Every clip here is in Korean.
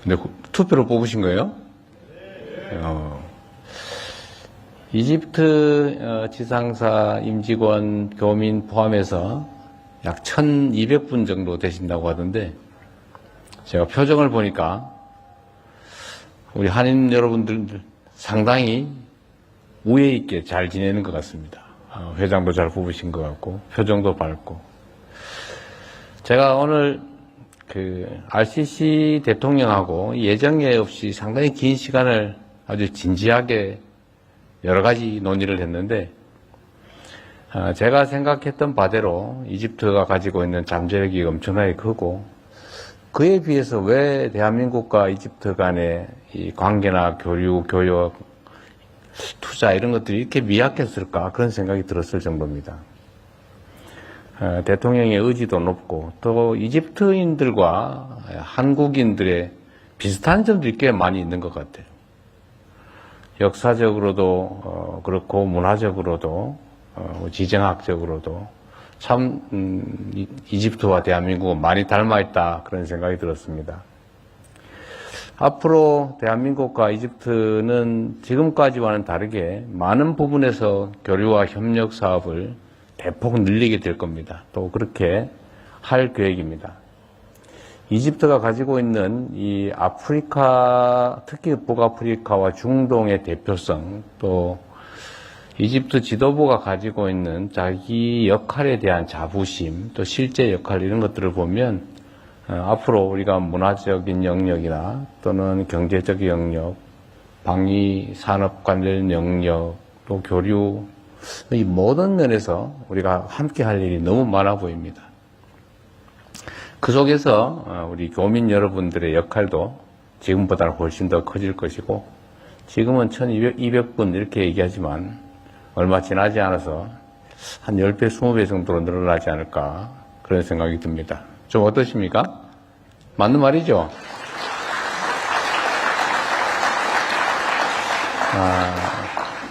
근데 투표로 뽑으신 거예요? 이집트 지상사 임직원, 교민 포함해서 약 1200분 정도 되신다고 하던데, 제가 표정을 보니까 우리 한인 여러분들 상당히 우애 있게 잘 지내는 것 같습니다. 회장도 잘 뽑으신 것 같고, 표정도 밝고. 제가 오늘 RCC 대통령하고 예정에 없이 상당히 긴 시간을 아주 진지하게 여러 가지 논의를 했는데, 제가 생각했던 바대로 이집트가 가지고 있는 잠재력이 엄청나게 크고, 그에 비해서 왜 대한민국과 이집트 간의 이 관계나 교류, 교역, 투자 이런 것들이 이렇게 미약했을까, 그런 생각이 들었을 정도입니다. 대통령의 의지도 높고, 또 이집트인들과 한국인들의 비슷한 점들이 꽤 많이 있는 것 같아요. 역사적으로도 그렇고, 문화적으로도, 지정학적으로도 참 이집트와 대한민국은 많이 닮아있다, 그런 생각이 들었습니다. 앞으로 대한민국과 이집트는 지금까지와는 다르게 많은 부분에서 교류와 협력 사업을 대폭 늘리게 될 겁니다. 또 그렇게 할 계획입니다. 이집트가 가지고 있는 이 아프리카, 특히 북아프리카와 중동의 대표성, 또 이집트 지도부가 가지고 있는 자기 역할에 대한 자부심, 또 실제 역할 이런 것들을 보면 앞으로 우리가 문화적인 영역이나 또는 경제적 영역, 방위 산업 관련 영역, 또 교류, 이 모든 면에서 우리가 함께 할 일이 너무 많아 보입니다. 그 속에서 우리 교민 여러분들의 역할도 지금보다는 훨씬 더 커질 것이고, 지금은 1200분 이렇게 얘기하지만 얼마 지나지 않아서 한 10배, 20배 정도로 늘어나지 않을까, 그런 생각이 듭니다. 좀 어떠십니까? 맞는 말이죠?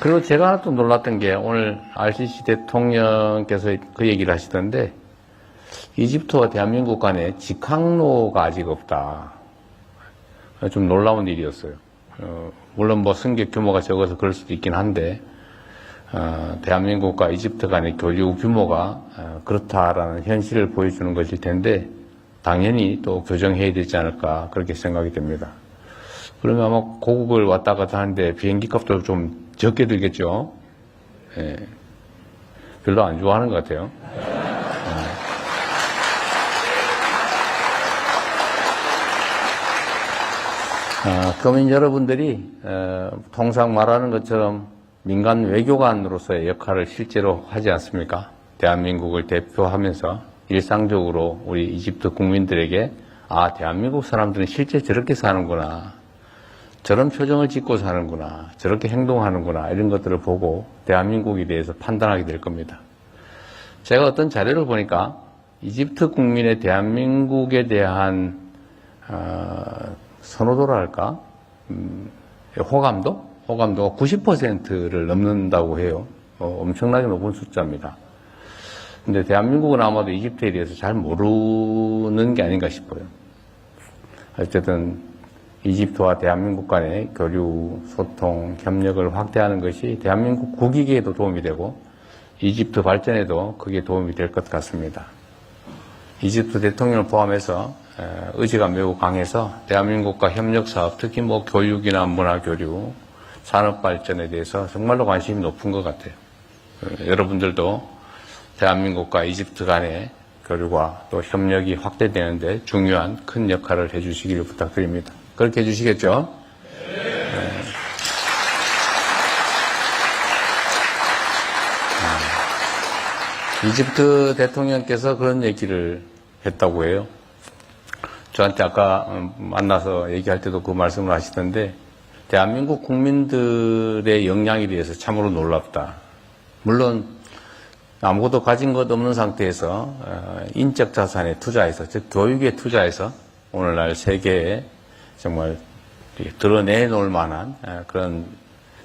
그리고 제가 하나 또 놀랐던 게, 오늘 RCC 대통령께서 그 얘기를 하시던데, 이집트와 대한민국 간에 직항로가 아직 없다. 좀 놀라운 일이었어요. 물론 뭐 승객 규모가 적어서 그럴 수도 있긴 한데, 대한민국과 이집트 간의 교류 규모가 그렇다라는 현실을 보여주는 것일 텐데, 당연히 또 교정해야 되지 않을까, 그렇게 생각이 됩니다. 그러면 아마 고국을 왔다 갔다 하는데 비행기 값도 좀 적게 들겠죠? 예. 별로 안 좋아하는 것 같아요. 교민 여러분들이 통상 말하는 것처럼 민간 외교관으로서의 역할을 실제로 하지 않습니까? 대한민국을 대표하면서 일상적으로 우리 이집트 국민들에게, 대한민국 사람들은 실제 저렇게 사는구나, 저런 표정을 짓고 사는구나, 저렇게 행동하는구나, 이런 것들을 보고 대한민국에 대해서 판단하게 될 겁니다. 제가 어떤 자료를 보니까 이집트 국민의 대한민국에 대한 선호도랄까, 호감도가 90%를 넘는다고 해요. 엄청나게 높은 숫자입니다. 근데 대한민국은 아마도 이집트에 대해서 잘 모르는 게 아닌가 싶어요. 어쨌든 이집트와 대한민국 간의 교류, 소통, 협력을 확대하는 것이 대한민국 국익에도 도움이 되고 이집트 발전에도 그게 도움이 될 것 같습니다. 이집트 대통령을 포함해서 의지가 매우 강해서 대한민국과 협력사업, 특히 뭐 교육이나 문화교류, 산업발전에 대해서 정말로 관심이 높은 것 같아요. 여러분들도 대한민국과 이집트 간의 교류가 또 협력이 확대되는데 중요한 큰 역할을 해주시기를 부탁드립니다. 그렇게 해주시겠죠? 네. 이집트 대통령께서 그런 얘기를 했다고 해요. 저한테 아까 만나서 얘기할 때도 그 말씀을 하시던데, 대한민국 국민들의 역량에 대해서 참으로 놀랍다. 물론 아무것도 가진 것 없는 상태에서 인적 자산에 투자해서, 즉 교육에 투자해서 오늘날 세계에 정말 드러내놓을 만한 그런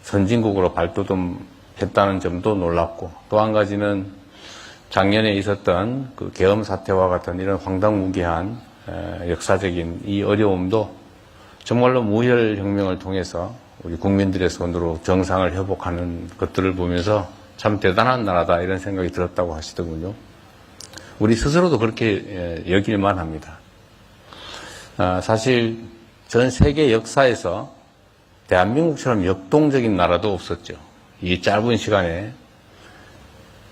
선진국으로 발돋움했다는 점도 놀랍고, 또 한 가지는 작년에 있었던 그 계엄 사태와 같은 이런 황당무계한 역사적인 이 어려움도 정말로 무혈혁명을 통해서 우리 국민들의 손으로 정상을 회복하는 것들을 보면서 참 대단한 나라다 이런 생각이 들었다고 하시더군요. 우리 스스로도 그렇게 여길만 합니다. 사실 전 세계 역사에서 대한민국처럼 역동적인 나라도 없었죠. 이 짧은 시간에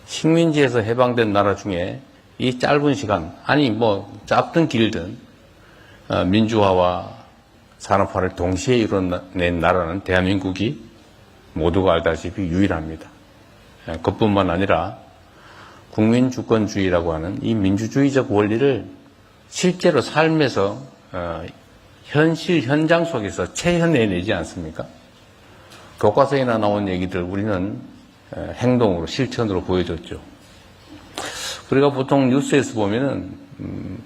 식민지에서 해방된 나라 중에 이 짧은 시간, 아니 뭐 짧든 길든 민주화와 산업화를 동시에 이뤄낸 나라는 대한민국이 모두가 알다시피 유일합니다. 그뿐만 아니라 국민주권주의라고 하는 이 민주주의적 원리를 실제로 삶에서 현실 현장 속에서 체현해내지 않습니까? 교과서에나 나온 얘기들 우리는 행동으로 실천으로 보여줬죠. 우리가 보통 뉴스에서 보면은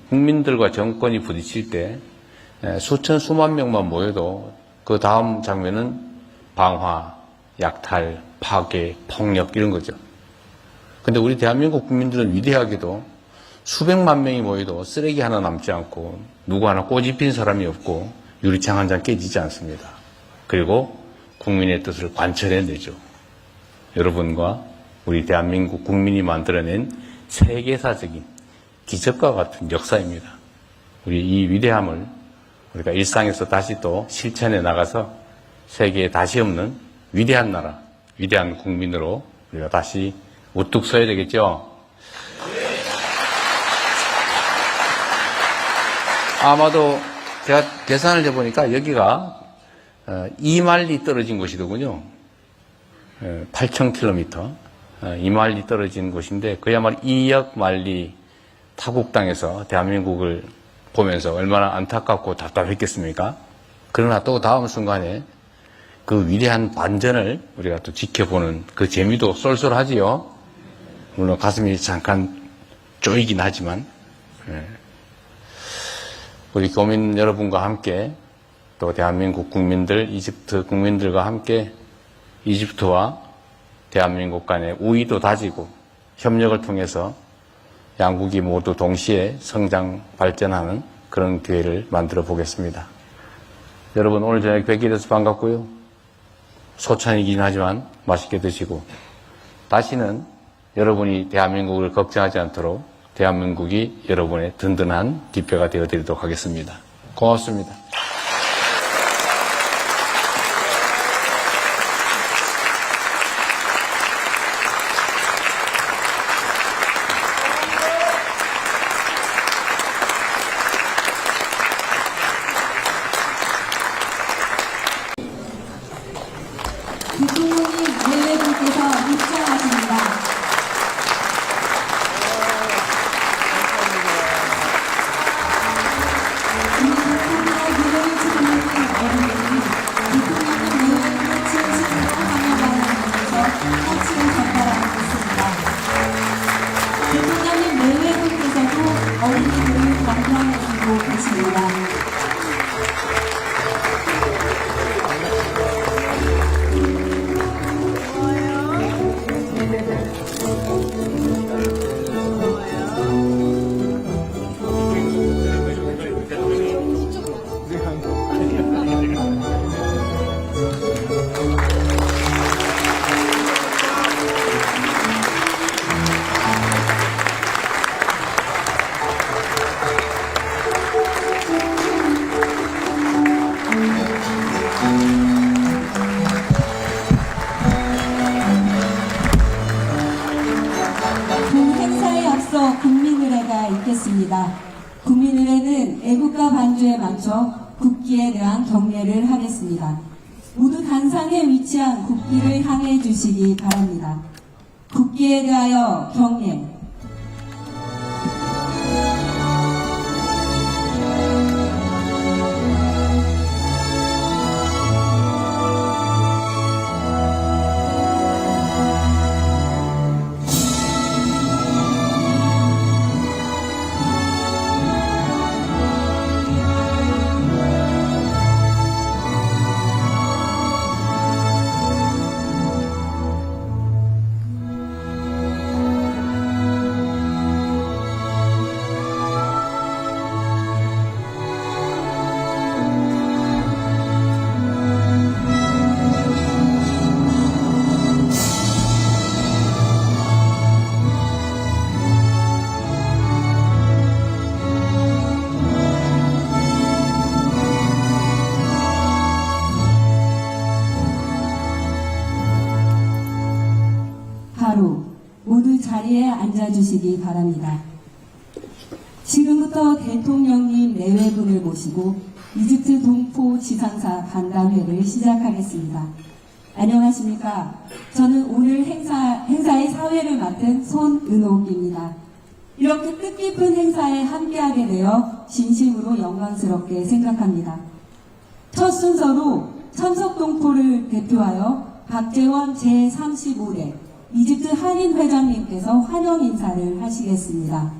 국민들과 정권이 부딪힐 때 수천 수만 명만 모여도 그 다음 장면은 방화, 약탈, 파괴, 폭력 이런 거죠. 근데 우리 대한민국 국민들은 위대하게도 수백만 명이 모여도 쓰레기 하나 남지 않고 누구 하나 꼬집힌 사람이 없고 유리창 한 장 깨지지 않습니다. 그리고 국민의 뜻을 관철해내죠. 여러분과 우리 대한민국 국민이 만들어낸 세계사적인 기적과 같은 역사입니다. 우리 이 위대함을 우리가 일상에서 다시 또 실천해 나가서 세계에 다시 없는 위대한 나라, 위대한 국민으로 우리가 다시 우뚝 서야 되겠죠? 아마도 제가 계산을 해보니까 여기가 2마일리 떨어진 곳이더군요. 8,000km, 2마일리 떨어진 곳인데 그야말로 2억 마일리 타국 땅에서 대한민국을 보면서 얼마나 안타깝고 답답했겠습니까? 그러나 또 다음 순간에 그 위대한 반전을 우리가 또 지켜보는 그 재미도 쏠쏠하지요. 물론 가슴이 잠깐 쪼이긴 하지만 우리 교민 여러분과 함께 또 대한민국 국민들, 이집트 국민들과 함께 이집트와 대한민국 간의 우위도 다지고 협력을 통해서 양국이 모두 동시에 성장, 발전하는 그런 기회를 만들어 보겠습니다. 여러분 오늘 저녁 뵙게 돼서 반갑고요. 소찬이긴 하지만 맛있게 드시고 다시는 여러분이 대한민국을 걱정하지 않도록 대한민국이 여러분의 든든한 뒷배가 되어드리도록 하겠습니다. 고맙습니다. 대통령님 예외분께서 입장하십니다. 대통령님 내외분께서도 어린이들을 건강해주고 계십니다. 본 행사에 앞서 국민의례가 있겠습니다. 국민의례는 애국가 반주에 맞춰 국기에 대한 경례를 하겠습니다. 모두 단상에 위치한 국기를 향해 주시기 바랍니다. 국기에 대하여 경례. 자리에 앉아주시기 바랍니다. 지금부터 대통령님 내외분을 모시고 이집트 동포 지상사 간담회를 시작하겠습니다. 안녕하십니까. 저는 오늘 행사의 사회를 맡은 손은옥입니다. 이렇게 뜻깊은 행사에 함께하게 되어 진심으로 영광스럽게 생각합니다. 첫 순서로 참석동포를 대표하여 박재원 제35대 이집트 한인회장님께서 환영 인사를 하시겠습니다.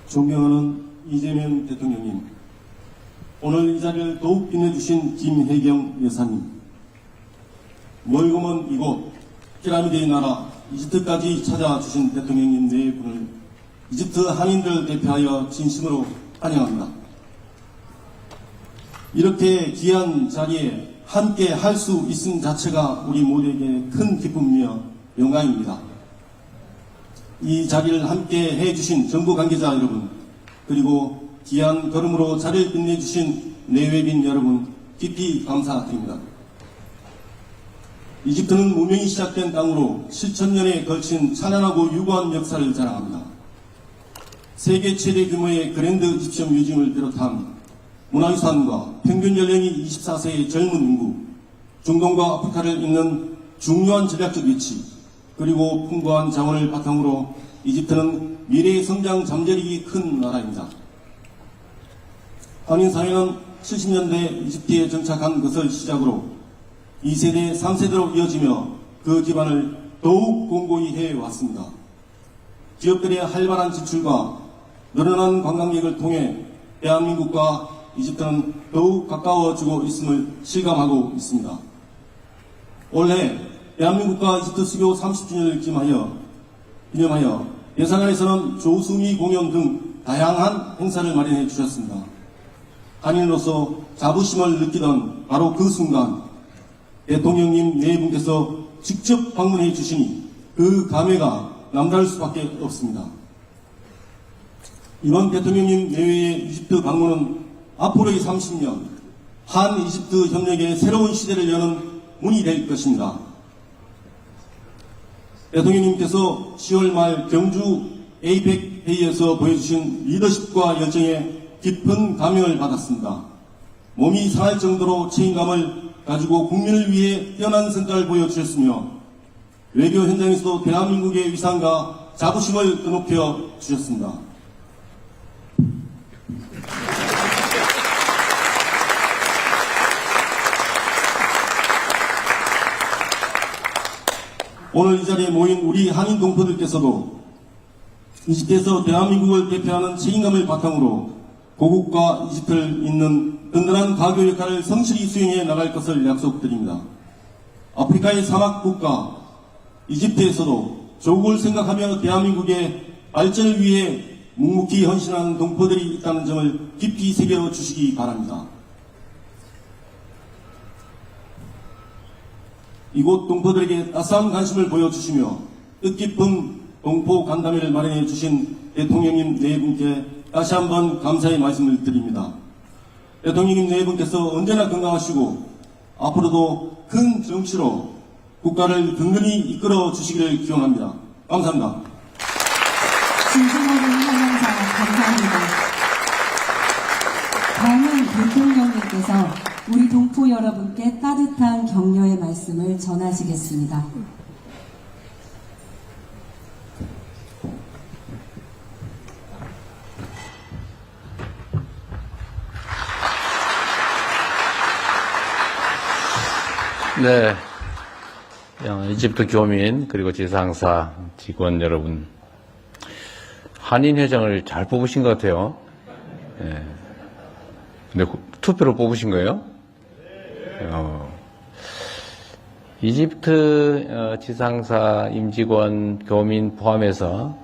존경하는 이재명 대통령님, 오늘 이 자리를 더욱 빛내주신 김혜경 여사님, 멀고 먼 이곳 피라미드의 나라 이집트까지 찾아주신 대통령님 네 분을 이집트 한인들 대표하여 진심으로 환영합니다. 이렇게 귀한 자리에 함께 할 수 있음 자체가 우리 모두에게 큰 기쁨이며 영광입니다. 이 자리를 함께 해주신 정부 관계자 여러분, 그리고 귀한 걸음으로 자리를 빛내주신 내외빈 여러분, 깊이 감사드립니다. 이집트는 무명이 시작된 땅으로 7,000년에 걸친 찬란하고 유구한 역사를 자랑합니다. 세계 최대 규모의 그랜드 이집션 뮤지엄을 비롯한 문화유산과 평균 연령이 24세의 젊은 인구, 중동과 아프리카를 잇는 중요한 전략적 위치, 그리고 풍부한 자원을 바탕으로 이집트는 미래의 성장 잠재력이 큰 나라입니다. 한인사회는 70년대 이집트에 정착한 것을 시작으로 2세대, 3세대로 이어지며 그 기반을 더욱 공고히 해왔습니다. 기업들의 활발한 진출과 늘어난 관광객을 통해 대한민국과 이집트는 더욱 가까워지고 있음을 실감하고 있습니다. 올해 대한민국과 이집트 수교 30주년을 기념하여 예산안에서는 조수미 공연 등 다양한 행사를 마련해 주셨습니다. 한인으로서 자부심을 느끼던 바로 그 순간 대통령님 네 분께서 직접 방문해 주시니 그 감회가 남다를 수밖에 없습니다. 이번 대통령님 내외의 이집트 방문은 앞으로의 30년 한 이집트 협력의 새로운 시대를 여는 문이 될 것입니다. 대통령님께서 10월 말 경주 에이펙 회의에서 보여주신 리더십과 열정에 깊은 감명을 받았습니다. 몸이 상할 정도로 책임감을 가지고 국민을 위해 뛰어난 성과를 보여주셨으며 외교 현장에서도 대한민국의 위상과 자부심을 드높여 주셨습니다. 오늘 이 자리에 모인 우리 한인 동포들께서도 이집트에서 대한민국을 대표하는 책임감을 바탕으로 고국과 이집트를 잇는 든든한 가교 역할을 성실히 수행해 나갈 것을 약속드립니다. 아프리카의 사막 국가 이집트에서도 조국을 생각하며 대한민국의 발전을 위해 묵묵히 헌신하는 동포들이 있다는 점을 깊이 새겨주시기 바랍니다. 이곳 동포들에게 따스한 관심을 보여주시며 뜻깊은 동포 간담회를 마련해 주신 대통령님 네 분께 다시 한번 감사의 말씀을 드립니다. 대통령님 네 분께서 언제나 건강하시고 앞으로도 큰 정치로 국가를 든든히 이끌어 주시기를 기원합니다. 감사합니다. 진심으로 환영사 감사합니다. 다음은 대통령님께서 우리 동포 여러분께 따뜻한 격려의 말씀을 전하시겠습니다. 네, 이집트 교민 그리고 지상사 직원 여러분, 한인회장을 잘 뽑으신 것 같아요. 네. 근데 투표로 뽑으신 거예요? 이집트 지상사 임직원 교민 포함해서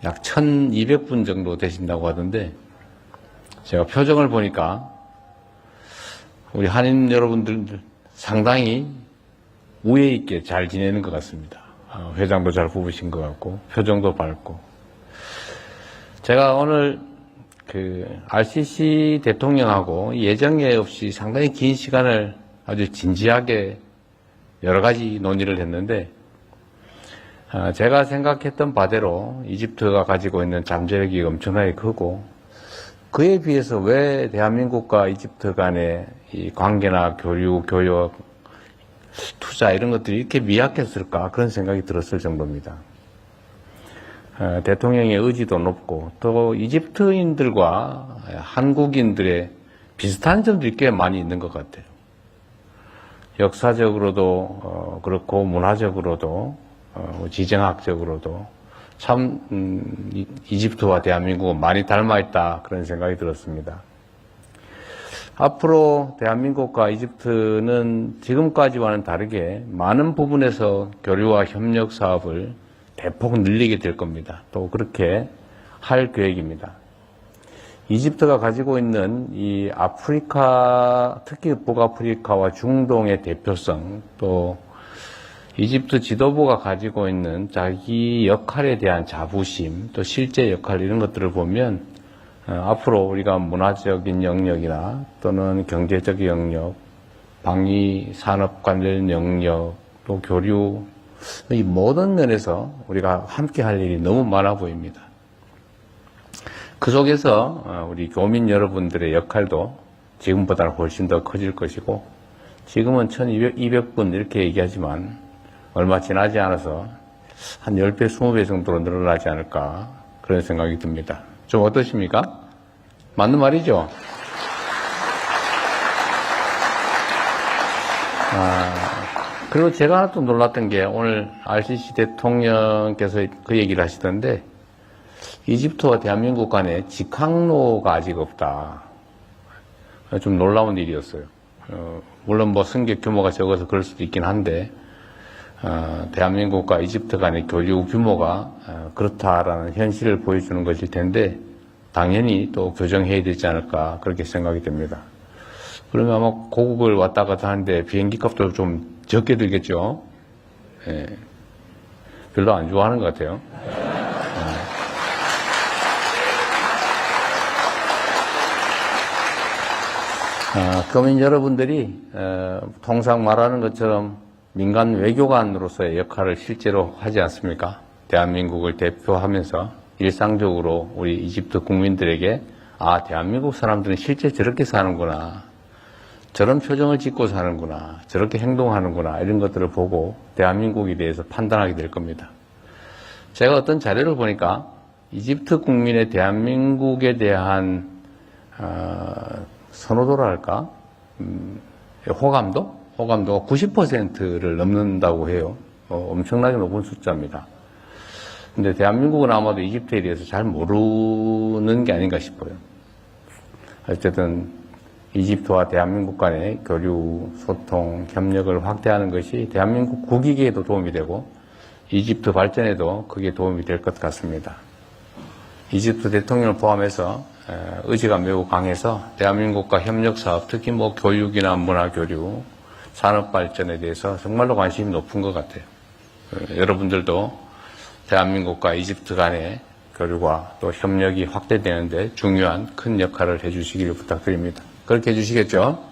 약 1,200분 정도 되신다고 하던데, 제가 표정을 보니까 우리 한인 여러분들 상당히 우애 있게 잘 지내는 것 같습니다. 회장도 잘 뽑으신 것 같고 표정도 밝고. 제가 오늘 RCC 대통령하고 예정에 없이 상당히 긴 시간을 아주 진지하게 여러 가지 논의를 했는데, 제가 생각했던 바대로 이집트가 가지고 있는 잠재력이 엄청나게 크고, 그에 비해서 왜 대한민국과 이집트 간의 이 관계나 교류, 교역, 투자 이런 것들이 이렇게 미약했을까, 그런 생각이 들었을 정도입니다. 대통령의 의지도 높고, 또 이집트인들과 한국인들의 비슷한 점들이 꽤 많이 있는 것 같아요. 역사적으로도 그렇고, 문화적으로도, 지정학적으로도 참 이집트와 대한민국은 많이 닮아있다, 그런 생각이 들었습니다. 앞으로 대한민국과 이집트는 지금까지와는 다르게 많은 부분에서 교류와 협력 사업을 대폭 늘리게 될 겁니다. 또 그렇게 할 계획입니다. 이집트가 가지고 있는 이 아프리카, 특히 북아프리카와 중동의 대표성, 또 이집트 지도부가 가지고 있는 자기 역할에 대한 자부심, 또 실제 역할 이런 것들을 보면 앞으로 우리가 문화적인 영역이나 또는 경제적 영역, 방위 산업 관련 영역, 또 교류, 이 모든 면에서 우리가 함께 할 일이 너무 많아 보입니다. 그 속에서 우리 교민 여러분들의 역할도 지금보다는 훨씬 더 커질 것이고, 지금은 1200분 이렇게 얘기하지만 얼마 지나지 않아서 한 10배, 20배 정도로 늘어나지 않을까, 그런 생각이 듭니다. 좀 어떠십니까? 맞는 말이죠? 그리고 제가 하나 또 놀랐던 게, 오늘 RCC 대통령께서 그 얘기를 하시던데, 이집트와 대한민국 간에 직항로가 아직 없다. 좀 놀라운 일이었어요. 물론 뭐 승객 규모가 적어서 그럴 수도 있긴 한데, 대한민국과 이집트 간의 교류 규모가 그렇다라는 현실을 보여주는 것일 텐데, 당연히 또 교정해야 되지 않을까, 그렇게 생각이 됩니다. 그러면 아마 고국을 왔다 갔다 하는데 비행기 값도 좀 적게 들겠죠. 예. 별로 안 좋아하는 것 같아요. 교민 여러분들이 통상 말하는 것처럼 민간 외교관으로서의 역할을 실제로 하지 않습니까? 대한민국을 대표하면서 일상적으로 우리 이집트 국민들에게, 대한민국 사람들은 실제 저렇게 사는구나, 저런 표정을 짓고 사는구나, 저렇게 행동하는구나, 이런 것들을 보고 대한민국에 대해서 판단하게 될 겁니다. 제가 어떤 자료를 보니까 이집트 국민의 대한민국에 대한 선호도랄까, 호감도가 90%를 넘는다고 해요. 엄청나게 높은 숫자입니다. 근데 대한민국은 아마도 이집트에 대해서 잘 모르는 게 아닌가 싶어요. 어쨌든 이집트와 대한민국 간의 교류, 소통, 협력을 확대하는 것이 대한민국 국익에도 도움이 되고 이집트 발전에도 그게 도움이 될 것 같습니다. 이집트 대통령을 포함해서 의지가 매우 강해서 대한민국과 협력사업, 특히 뭐 교육이나 문화교류, 산업발전에 대해서 정말로 관심이 높은 것 같아요. 여러분들도 대한민국과 이집트 간의 교류가 또 협력이 확대되는데 중요한 큰 역할을 해주시기를 부탁드립니다. 그렇게 해주시겠죠?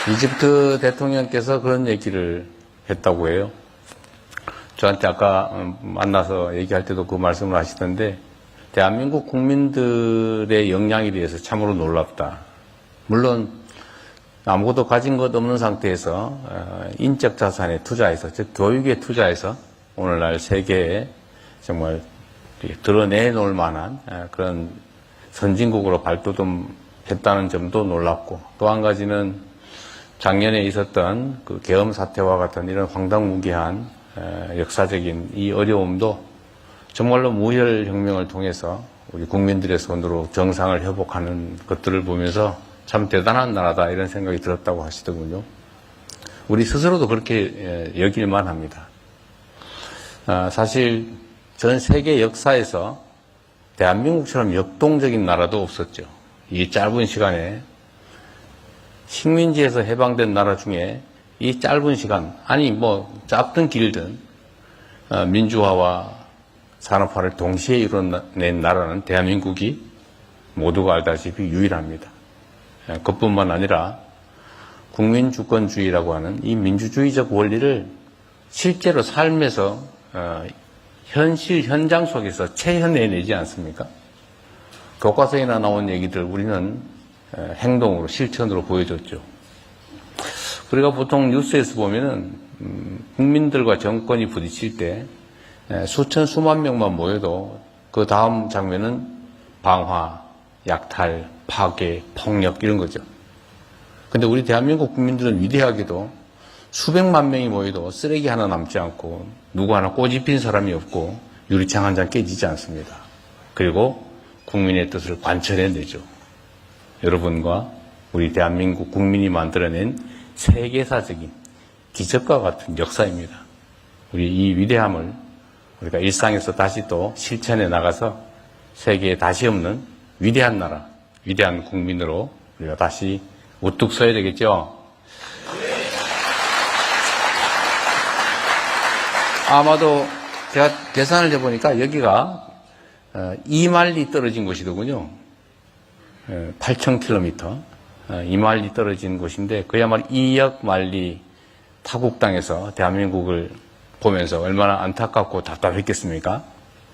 이집트 대통령께서 그런 얘기를 했다고 해요. 저한테 아까 만나서 얘기할 때도 그 말씀을 하시던데, 대한민국 국민들의 역량에 대해서 참으로 놀랍다. 물론 아무것도 가진 것 없는 상태에서 인적 자산에 투자해서, 즉 교육에 투자해서 오늘날 세계에 정말 드러내놓을 만한 그런 선진국으로 발돋움했다는 점도 놀랍고, 또 한 가지는 작년에 있었던 그 계엄 사태와 같은 이런 황당무계한 역사적인 이 어려움도 정말로 무혈혁명을 통해서 우리 국민들의 손으로 정상을 회복하는 것들을 보면서 참 대단한 나라다, 이런 생각이 들었다고 하시더군요. 우리 스스로도 그렇게 여길만 합니다. 사실 전 세계 역사에서 대한민국처럼 역동적인 나라도 없었죠. 이 짧은 시간에 식민지에서 해방된 나라 중에 이 짧은 시간, 아니 뭐 짧든 길든 민주화와 산업화를 동시에 이뤄낸 나라는 대한민국이 모두가 알다시피 유일합니다. 그뿐만 아니라 국민주권주의라고 하는 이 민주주의적 원리를 실제로 삶에서 현실 현장 속에서 체현해내지 않습니까? 교과서에나 나온 얘기들 우리는 행동으로 실천으로 보여줬죠. 우리가 보통 뉴스에서 보면은 국민들과 정권이 부딪힐 때 수천 수만 명만 모여도 그 다음 장면은 방화, 약탈, 파괴, 폭력 이런 거죠. 근데 우리 대한민국 국민들은 위대하게도 수백만 명이 모여도 쓰레기 하나 남지 않고 누구 하나 꼬집힌 사람이 없고 유리창 한 장 깨지지 않습니다. 그리고 국민의 뜻을 관철해내죠. 여러분과 우리 대한민국 국민이 만들어낸 세계사적인 기적과 같은 역사입니다. 우리 이 위대함을 우리가 일상에서 다시 또 실천해 나가서 세계에 다시 없는 위대한 나라, 위대한 국민으로 우리가 다시 우뚝 서야 되겠죠? 아마도 제가 계산을 해보니까 여기가 2마일리 떨어진 곳이더군요. 8,000km, 2마일리 떨어진 곳인데 그야말로 2억 마일리 타국당에서 대한민국을 보면서 얼마나 안타깝고 답답했겠습니까?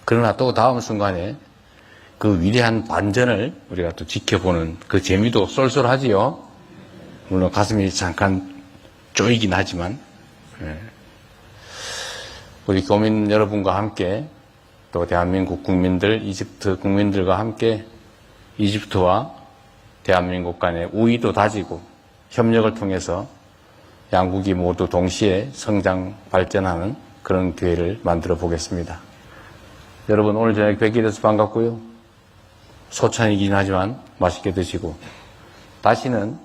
그러나 또 다음 순간에 그 위대한 반전을 우리가 또 지켜보는 그 재미도 쏠쏠하지요. 물론 가슴이 잠깐 쪼이긴 하지만 우리 교민 여러분과 함께 또 대한민국 국민들, 이집트 국민들과 함께 이집트와 대한민국 간의 우위도 다지고 협력을 통해서 양국이 모두 동시에 성장, 발전하는 그런 기회를 만들어 보겠습니다. 여러분 오늘 저녁 뵙게 돼서 반갑고요. 소찬이긴 하지만 맛있게 드시고 다시는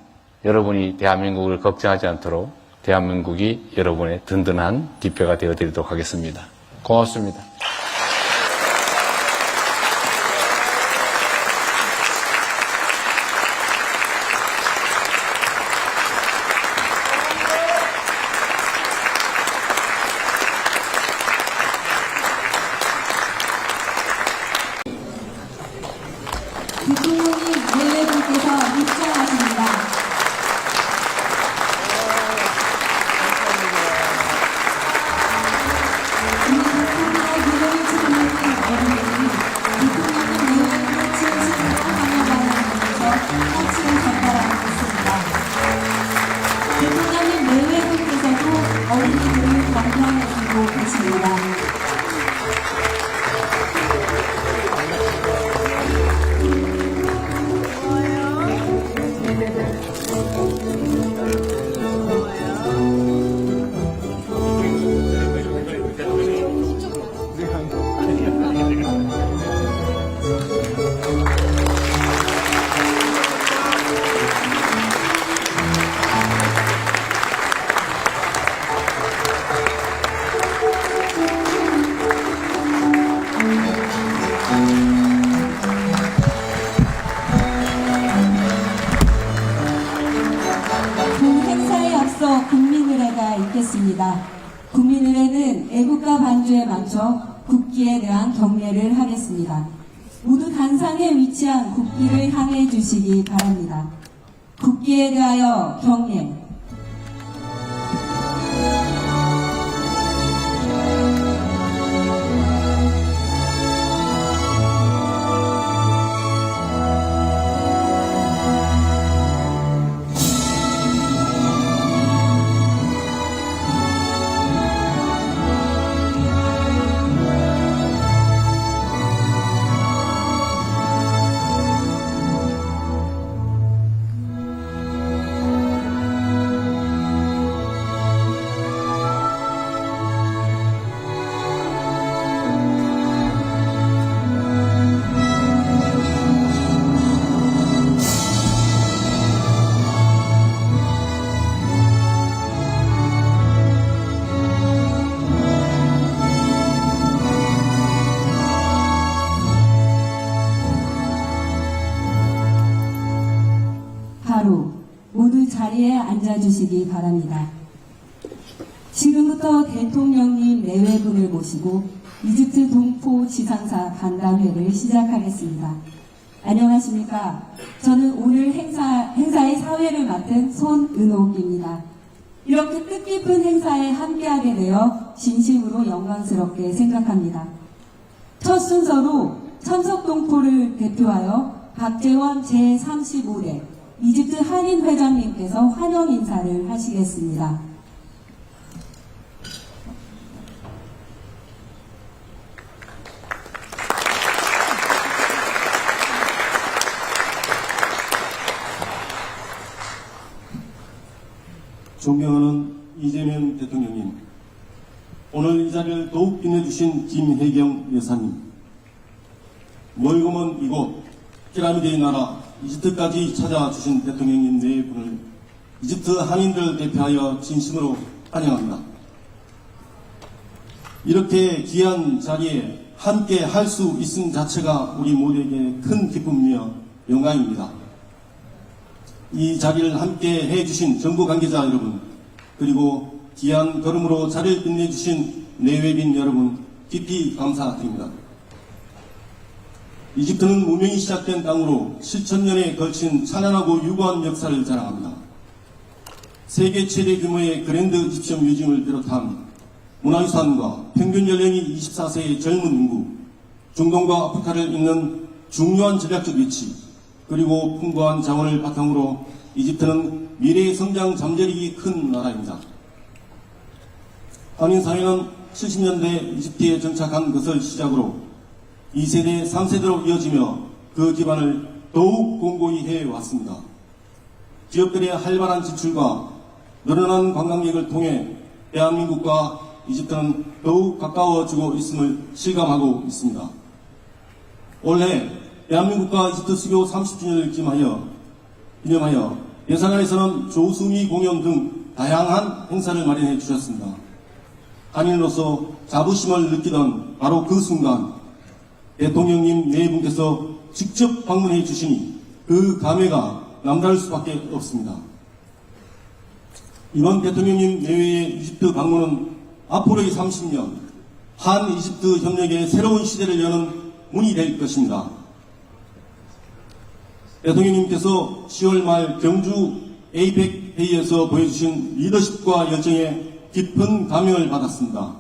여러분이 대한민국을 걱정하지 않도록 대한민국이 여러분의 든든한 뒷배가 되어드리도록 하겠습니다. 고맙습니다. 대통령님 예외분께서 입장하십니다. 우리 대통령의 예외를 축하하는 어린이들이 대통령님 예외를 진심으로 환영하면서 꽃을 전달하고 있습니다. 대통령님 예외분께서도 어린이들을 관광해주고 계십니다. 본 행사에 앞서 국민의례가 있겠습니다. 국민의례는 애국가 반주에 맞춰 국기에 대한 경례를 하겠습니다. 모두 단상에 위치한 국기를 향해 주시기 바랍니다. 국기에 대하여 경례. 바로 모두 자리에 앉아주시기 바랍니다. 지금부터 대통령님 내외분을 모시고 이집트 동포 지상사 간담회를 시작하겠습니다. 안녕하십니까. 저는 오늘 행사의 사회를 맡은 손은옥입니다. 이렇게 뜻깊은 행사에 함께하게 되어 진심으로 영광스럽게 생각합니다. 첫 순서로 참석동포를 대표하여 박재원 제35대 이집트 한인회장님께서 환영 인사를 하시겠습니다. 존경하는 이재명 대통령님, 오늘 이 자리를 더욱 빛내주신 김혜경 여사님, 멀고 먼 이곳 피라미드의 나라 이집트까지 찾아주신 대통령님 네 분을 이집트 한인들 대표하여 진심으로 환영합니다. 이렇게 귀한 자리에 함께 할 수 있음 자체가 우리 모두에게 큰 기쁨이며 영광입니다. 이 자리를 함께 해주신 정부 관계자 여러분, 그리고 귀한 걸음으로 자리를 빛내주신 내외빈 여러분, 깊이 감사드립니다. 이집트는 무명이 시작된 땅으로 7,000년에 걸친 찬란하고 유구한 역사를 자랑합니다. 세계 최대 규모의 그랜드 이집션 뮤지엄을 비롯한 문화유산과 평균 연령이 24세의 젊은 인구, 중동과 아프리카를 잇는 중요한 전략적 위치, 그리고 풍부한 자원을 바탕으로 이집트는 미래의 성장 잠재력이 큰 나라입니다. 한인사회는 70년대 이집트에 정착한 것을 시작으로 2세대, 3세대로 이어지며 그 기반을 더욱 공고히 해왔습니다. 기업들의 활발한 진출과 늘어난 관광객을 통해 대한민국과 이집트는 더욱 가까워지고 있음을 실감하고 있습니다. 올해 대한민국과 이집트 수교 30주년을 기념하여 예산안에서는 조수미 공연 등 다양한 행사를 마련해 주셨습니다. 한인으로서 자부심을 느끼던 바로 그 순간 대통령님 네 분께서 직접 방문해 주시니 그 감회가 남다를 수밖에 없습니다. 이번 대통령님 내외의 이집트 방문은 앞으로의 30년 한 이집트 협력의 새로운 시대를 여는 문이 될 것입니다. 대통령님께서 10월 말 경주 에이펙 회의에서 보여주신 리더십과 열정에 깊은 감명을 받았습니다.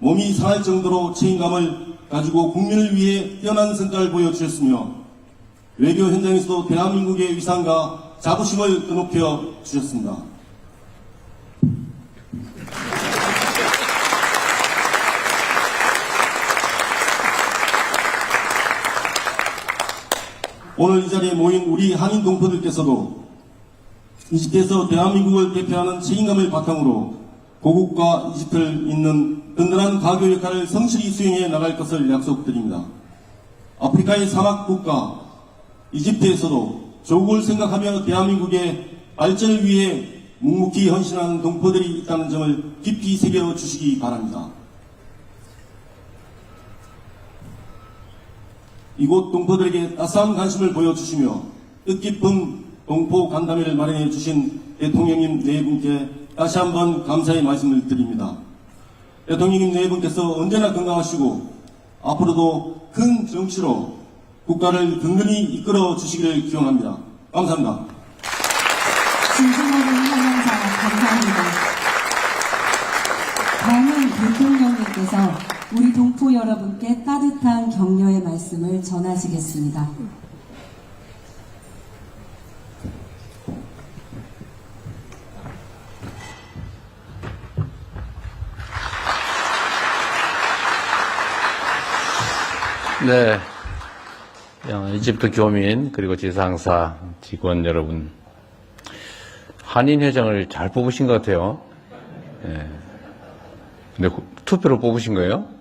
몸이 상할 정도로 책임감을 가지고 국민을 위해 뛰어난 성과를 보여주셨으며 외교 현장에서도 대한민국의 위상과 자부심을 드높여 주셨습니다. 오늘 이 자리에 모인 우리 한인 동포들께서도 이집트에서 대한민국을 대표하는 책임감을 바탕으로 고국과 이집트를 잇는 든든한 가교 역할을 성실히 수행해 나갈 것을 약속드립니다. 아프리카의 사막 국가 이집트에서도 조국을 생각하며 대한민국의 발전을 위해 묵묵히 헌신하는 동포들이 있다는 점을 깊이 새겨주시기 바랍니다. 이곳 동포들에게 따스한 관심을 보여주시며 뜻깊은 동포 간담회를 마련해 주신 대통령님 네 분께 다시 한번 감사의 말씀을 드립니다. 대통령님 네 분께서 언제나 건강하시고 앞으로도 큰 정치로 국가를 든든히 이끌어 주시기를 기원합니다. 감사합니다. 진심어린 환영사 감사합니다. 다음은 대통령님께서 우리 동포 여러분께 따뜻한 격려의 말씀을 전하시겠습니다. 네, 이집트 교민 그리고 지상사 직원 여러분, 한인회장을 잘 뽑으신 것 같아요. 네. 근데 투표로 뽑으신 거예요?